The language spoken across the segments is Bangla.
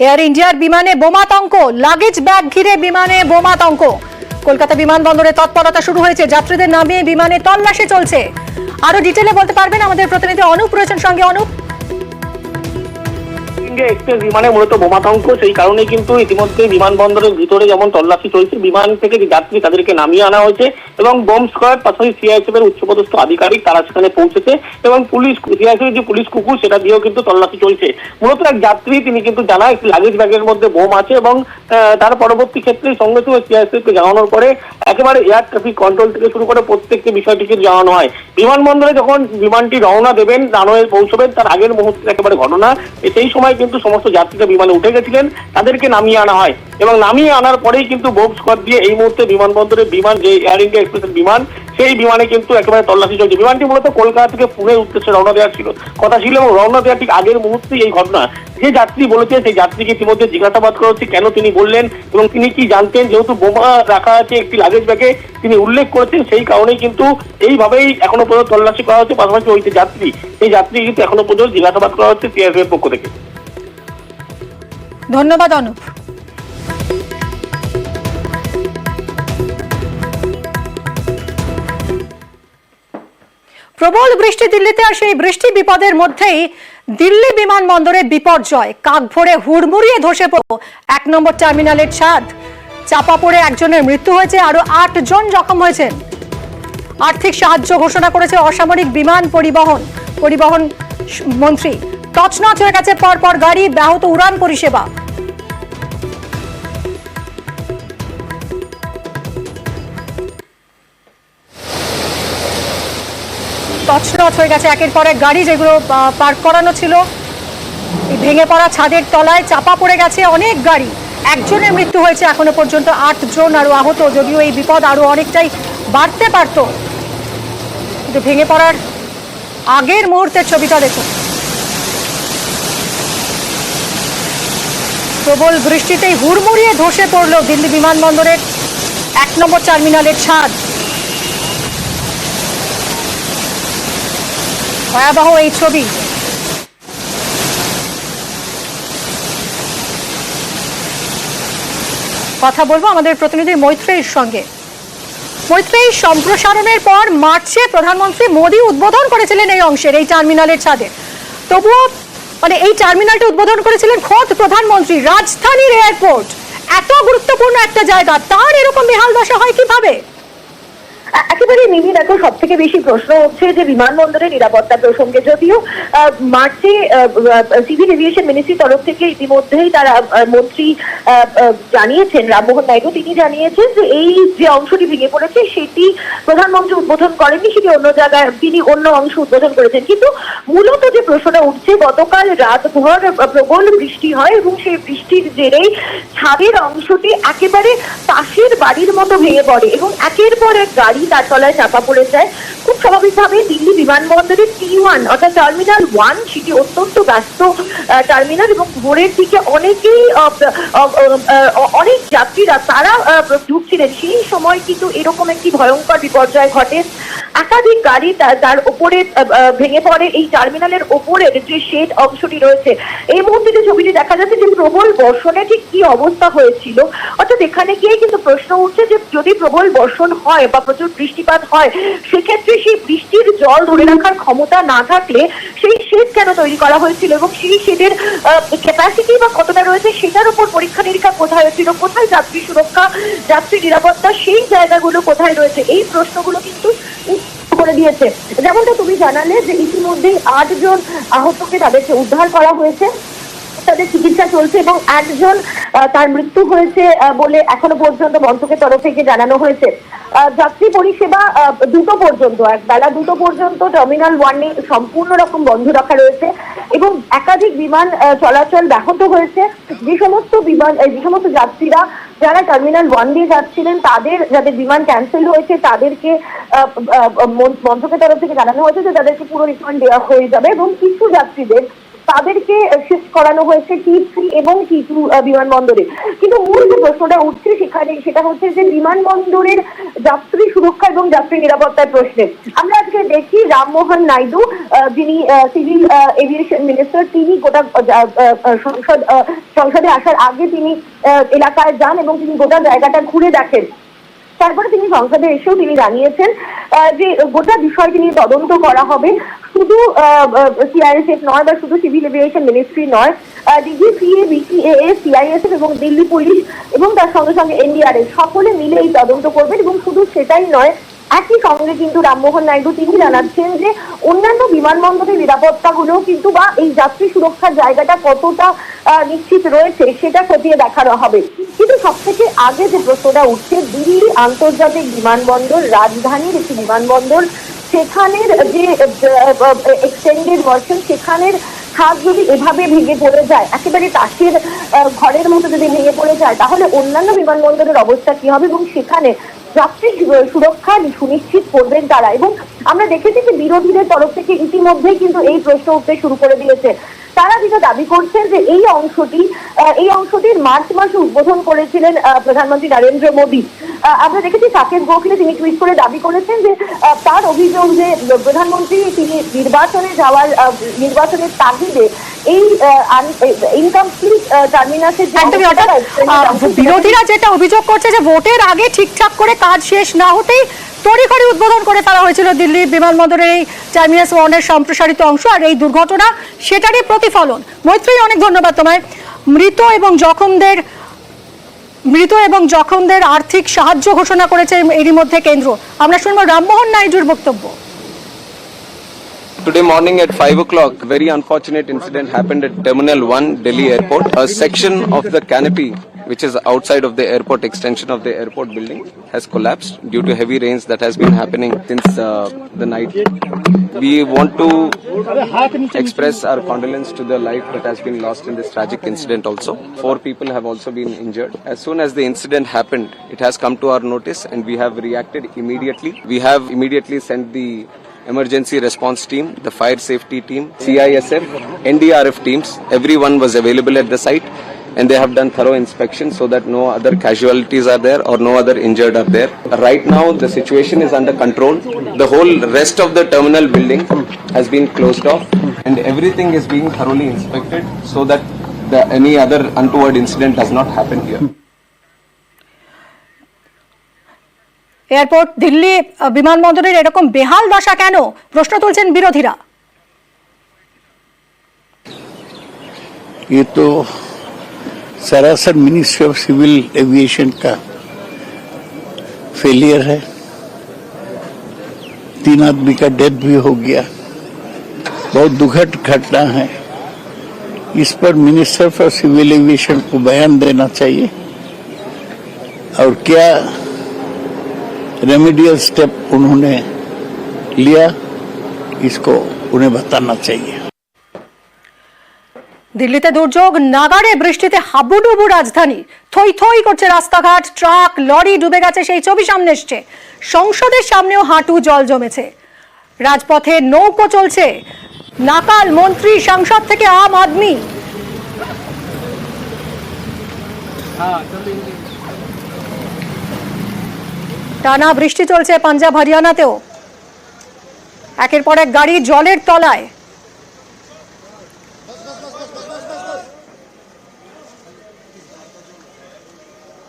এয়ার ইন্ডিয়ার বিমানে বোমাতঙ্ক, লাগেজ ব্যাগ ঘিরে বিমানে বোমাতঙ্ক। কলকাতা বিমানবন্দরে তৎপরতা শুরু হয়েছে, যাত্রীদের নামিয়ে বিমানে তল্লাশি চলছে। আরো ডিটেলে বলতে পারবেন আমাদের প্রতিনিধি অনুপ রয়েছেন সঙ্গে। অনুপ, এক্সপ্রেস বিমানে মূলত বোমাতঙ্ক, সেই কারণে কিন্তু ইতিমধ্যে বিমানবন্দরের ভিতরে যেমন তল্লাশি চলছে, বিমান থেকে যে যাত্রী তাদেরকে নামিয়ে আনা হয়েছে এবং বোম স্কোয়াড পাশাপাশি সিআইএসএফ এর উচ্চপদস্থ আধিকারিক তারা সেখানে পৌঁছেছে এবং পুলিশ সিআইএসএফ এর যে পুলিশ কুকুর সেটা দিয়েও কিন্তু তল্লাশি চলছে। মূলত এক যাত্রী তিনি কিন্তু জানায় একটি লাগেজ ব্যাগের মধ্যে বোম আছে এবং তার পরবর্তী ক্ষেত্রে সঙ্গে সঙ্গে সিআইএসএফ কে জানানোর পরে একেবারে এয়ার ট্রাফিক কন্ট্রোল থেকে শুরু করে প্রত্যেককে বিষয়টিকে জানানো হয়। বিমানবন্দরে যখন বিমানটি রওনা দেবেন, রানওয়ে পৌঁছবেন, তার আগের মুহূর্তে একেবারে ঘটনা, সেই সময় কিন্তু সমস্ত যাত্রীরা বিমানে উঠে গেছিলেন, তাদেরকে নামিয়ে আনা হয় এবং নামিয়ে আনার পরেই কিন্তু বোম স্কোয়াড দিয়ে এই মুহূর্তে বিমানবন্দরের বিমান যে এয়ার ইন্ডিয়া এক্সপ্রেসের বিমান, সেই বিমানে কিন্তু একেবারে তল্লাশি চলছে। বিমানটি মূলত কলকাতা থেকে পুনের উদ্দেশ্যে রওনা দেওয়ার কথা ছিল এবং রওনা দেওয়ার ঠিক আগের মুহূর্তেই এই ঘটনা। যে যাত্রী বলেছে সেই যাত্রীকে ইতিমধ্যে জিজ্ঞাসাবাদ করা হচ্ছে কেন তিনি বললেন এবং তিনি কি জানতেন। যেহেতু বোমা রাখা আছে একটি লাগেজ ব্যাগে, তিনি উল্লেখ করেছেন, সেই কারণেই কিন্তু এইভাবেই এখনো পর্যন্ত তল্লাশি করা হচ্ছে। পাশাপাশি ওই যে যাত্রী, সেই যাত্রী কিন্তু এখনো পর্যন্ত জিজ্ঞাসাবাদ করা হচ্ছে সিআইএসএফ এর পক্ষ থেকে। ধন্যবাদ অনুপ। প্রবল বৃষ্টি দিল্লিতে, আর সেই বৃষ্টি বিপদের মধ্যেই দিল্লি বিমানবন্দরে বিপর্যয়। কাক ভরে হুড়মুড়িয়ে ধসে পড়ল ১ নম্বর টার্মিনালের ছাদ। চাপা পড়ে একজনের মৃত্যু হয়েছে, আরো ৮ জন জখম হয়েছেন। আর্থিক সাহায্য ঘোষণা করেছে অসামরিক বিমান পরিবহন মন্ত্রী। তছনছ হয়ে গেছে পরপর গাড়ি, ব্যাহত উড়ান পরিষেবা। তছনছ হয়ে গেছে একের পর এক গাড়ি, যেগুলো পার্ক করানো ছিল। ভেঙে পড়া ছাদের তলায় চাপা পড়ে গেছে অনেক গাড়ি। একজনের মৃত্যু হয়েছে, এখনো পর্যন্ত ৮ জন আরো আহত। যদিও এই বিপদ আরো অনেকটাই বাড়তে পারত, কিন্তু ভেঙে পড়ার আগের মুহূর্তের ছবিটা দেখুন। প্রবল বৃষ্টিতেই হুড়মুড়িয়ে ধসে পড়ল দিল্লি বিমানবন্দরের ১ নম্বর টার্মিনালের ছাদ। ভয়াবহ এই ছবি। কথা বলবো আমাদের প্রতিনিধি মৈত্রেয়ীর সঙ্গে। মৈত্রেয়ী, সম্প্রসারণের পর মার্চে প্রধানমন্ত্রী মোদী উদ্বোধন করেছিলেন এই অংশের, এই টার্মিনালের ছাদে। তবুও এই টার্মিনালটা উদ্বোধন করেছিলেন খোদ প্রধানমন্ত্রী। রাজধানীর এয়ারপোর্ট, এত গুরুত্বপূর্ণ একটা জায়গা, তার এরকম বেহাল দশা হয় কিভাবে? একেবারে মিমি, দেখো, সব থেকে বেশি প্রশ্ন হচ্ছে যে বিমানবন্দরের নিরাপত্তা প্রসঙ্গে। যদিও মার্চে সিভিল এভিয়েশন মিনিস্ট্রির তরফ থেকে ইতিমধ্যেই তারা মন্ত্রী জানিয়েছেন, রামমোহন নাইডু, তিনি জানিয়েছেন যে এই যে অংশটি ভেঙে পড়েছে সেটি প্রধানমন্ত্রী উদ্বোধন করেননি, সেটি অন্য জায়গায়, তিনি অন্য অংশ উদ্বোধন করেছেন। কিন্তু মূলত যে প্রশ্নটা উঠছে, গতকাল রাতভর প্রবল বৃষ্টি হয় এবং সেই বৃষ্টির জেরেই ছাদের অংশটি একেবারে পাশের বাড়ির মতো ভেঙে পড়ে এবং একের পর এক গাড়ি তার তলায় চাপা পড়ে যায়। খুব স্বাভাবিকভাবে দিল্লি বিমানবন্দরের T1 অর্থাৎ টার্মিনাল 1, সেটি অত্যন্ত ব্যস্ত টার্মিনাল এবং ভোরের দিকে অনেক যাত্রীরা তারা ঢুকছিলেন। সেই সময় কিন্তু এরকম একটি ভয়ঙ্কর বিপর্যয় ঘটে। একাধিক গাড়ি তার উপরে ভেঙে পড়ে। এই টার্মিনালের ওপরের যে শেড অংশটি রয়েছে, এই মুহূর্তে যে ছবিটি দেখা যাচ্ছে যে প্রবল বর্ষণে ঠিক কি অবস্থা হয়েছিল। অর্থাৎ এখানে গিয়ে কিন্তু প্রশ্ন উঠছে যে যদি প্রবল বর্ষণ হয় বা প্রচুর বৃষ্টিপাত হয়, সেক্ষেত্রে সেই বৃষ্টির জল ধরে রাখার ক্ষমতা না থাকলে সেই শেড কেন তৈরি করা হয়েছিল এবং সেই শেডের ক্যাপাসিটি বা কতটা রয়েছে সেটার উপর পরীক্ষা নিরীক্ষা কোথায় হয়েছিল, কোথায় যাত্রী সুরক্ষা, যাত্রী নিরাপত্তা, সেই জায়গাগুলো কোথায় রয়েছে, এই প্রশ্নগুলো কিন্তু করে দিয়েছে। যেমনটা তুমি জানালে যে ইতিমধ্যেই ৮ জন আহতকে তাদেরকে উদ্ধার করা হয়েছে, তাদের চিকিৎসা চলছে এবং একজন তার মৃত্যু হয়েছে বলে এখনো পর্যন্ত মন্ত্রকের তরফ থেকে জানানো হয়েছে। যাত্রী পরিষেবা 2টো পর্যন্ত, বেলা 2টো পর্যন্ত টার্মিনাল 1-এ সম্পূর্ণ রকম বন্ধ রাখা রয়েছে এবং একাধিক বিমান চলাচল ব্যাহত হয়েছে। যে সমস্ত যাত্রীরা যারা টার্মিনাল 1 দিয়ে যাচ্ছিলেন, যাদের বিমান ক্যান্সেল হয়েছে, তাদেরকে মন্ত্রকের তরফ থেকে জানানো হয়েছে যে তাদেরকে পুরো রিফান্ড দেওয়া হয়ে যাবে এবং কিছু যাত্রীদের তাদেরকে শিফট করানো হয়েছে T3 এবং T2 বিমানবন্দরে। কিন্তু মূল যে প্রশ্নটা উঠছে সেখানে সেটা হচ্ছে যে বিমানবন্দরের যাত্রী সুরক্ষা এবং যাত্রী নিরাপত্তার প্রশ্নে। আমরা আজকে দেখি রামমোহন নাইডু, যিনি সিভিল এভিয়েশন মিনিস্টার, তিনি গোটা সংসদে আসার আগে তিনি এলাকায় যান এবং তিনি গোটা জায়গাটা ঘুরে দেখেন। তারপরে তিনি সংসদে এসেও তিনি জানিয়েছেন যে গোটা বিষয়টি নিয়ে তদন্ত করা হবে। শুধু সিআইএসএফ নয় বা শুধু সিভিল এভিয়েশন মিনিস্ট্রি নয়, ডিজিসিএ, বিসিএএ, সিআইএসএফ এবং দিল্লি পুলিশ এবং তার সঙ্গে সঙ্গে এনডিআরএফ সকলে মিলে এই তদন্ত করবেন। এবং শুধু সেটাই নয়, একই সঙ্গে কিন্তু রামমোহন নাইডু তিনি জানাচ্ছেন যে অন্যান্য বিমানবন্দরের নিরাপত্তাগুলো কিন্তু বা এই যাত্রী সুরক্ষার জায়গাটা কতটা নিশ্চিত রয়েছে সেটা খতিয়ে দেখানো হবে। কিন্তু সব থেকে আগে যে প্রশ্নটা উঠছে, দিল্লি আন্তর্জাতিক বিমানবন্দর রাজধানীর একটি বিমানবন্দর, সেখানের যে এক্সটেন্ডেড ভার্সন, সেখানের ছাদ যদি এভাবে ভেঙে পড়ে যায়, একেবারে তাসের ঘরের মতো যদি ভেঙে পড়ে যায়, তাহলে অন্যান্য বিমানবন্দরের অবস্থা কি হবে এবং সেখানে যাত্রী সুরক্ষা সুনিশ্চিত করবেন তারা। এবং আমরা দেখেছি যে বিরোধীদের তরফ থেকে ইতিমধ্যেই কিন্তু এই প্রশ্ন উঠতে শুরু করে দিয়েছে। তারা যেটা দাবি করছেন যে এই অংশটির মার্চ মাসে উদ্বোধন করেছিলেন প্রধানমন্ত্রী নরেন্দ্র মোদী। আমরা দেখেছি সাকেত গোখলে তিনি টুইট করে দাবি করেছেন যে তার অভিযোগ যে প্রধানমন্ত্রী তিনি নির্বাচনের তাগিদে এই ইনকমপ্লিট টার্মিনাসের বিরোধীরা যেটা অভিযোগ করছে যে ভোটের আগে ঠিকঠাক করে কাজ শেষ না হতেই তড়িঘড়ি উদ্বোধন করে ফেলা হয়েছিল দিল্লি বিমানবন্দরের এই টার্মিনাস 1 এর সম্প্রসারিত অংশ, আর এই দুর্ঘটনা সেটারই প্রতিফলন। মৈত্রী, অনেক ধন্যবাদ তোমায়। মৃত এবং জখমদের আর্থিক সাহায্য ঘোষণা করেছে এরই মধ্যে কেন্দ্র। আমরা শুনবো রামমোহন নাইডুর বক্তব্য। Today morning at 5 o'clock, very unfortunate incident happened at Terminal 1, Delhi Airport. A section of the canopy, which is outside of the airport, extension of the airport building, has collapsed due to heavy rains that has been happening since the night. We want to express our condolence to the life that has been lost in this tragic incident also. 4 people have also been injured. As soon as the incident happened, it has come to our notice and we have reacted immediately. We have immediately sent the emergency response team, the fire safety team, CISF, NDRF teams. Everyone was available at the site and they have done thorough inspection so that no other casualties are there or no other injured are there. Right now the situation is under control. The whole rest of the terminal building has been closed off and everything is being thoroughly inspected so that any other untoward incident does not happen here. Airport Delhi বিমানবন্দরের এরকম বেহাল দশা কেন, প্রশ্ন তুলছেন বিরোধীরা। ये तो सरासर मिनिस्ट्री ऑफ सिविल एविएशन का फेलियर है। 3 आदमी का डेथ भी हो गया, बहुत दुखद घटना है। इस पर मिनिस्टर फॉर सिविल एविएशन को बयान देना चाहिए और क्या रेमेडियल स्टेप उन्होंने लिया इसको उन्हें बताना चाहिए। দিল্লিতে দুর্যোগ, নাগাড়ে বৃষ্টিতে হাবুডুবু রাজধানী, থই থই করছে রাস্তাঘাট, ট্রাক লরি ডুবে গেছে সেই ছবি সামনে এসছে। সংসদের সামনেও হাঁটু জল জমেছে, রাজপথে নৌকো চলছে, নাকাল মন্ত্রী সাংসদ থেকে আম আদমি। টানা বৃষ্টি চলছে পাঞ্জাব হরিয়ানাতেও, একের পর এক গাড়ি জলের তলায়।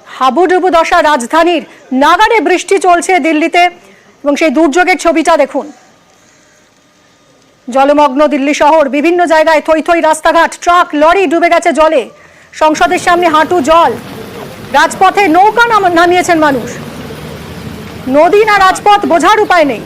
হাবুডুবু দশা রাজধানীর, নাগাড়ে বৃষ্টি চলছে দিল্লিতে এবং সেই দুর্যোগের ছবিটা দেখুন। জলমগ্ন দিল্লি শহর, বিভিন্ন জায়গায় থই থই রাস্তাঘাট, ট্রাক লরি ডুবে গেছে জলে, সংসদের সামনে হাঁটু জল, রাজপথে নৌকা নামিয়েছেন মানুষ। নদী না রাজপথ বোঝার উপায় নেই।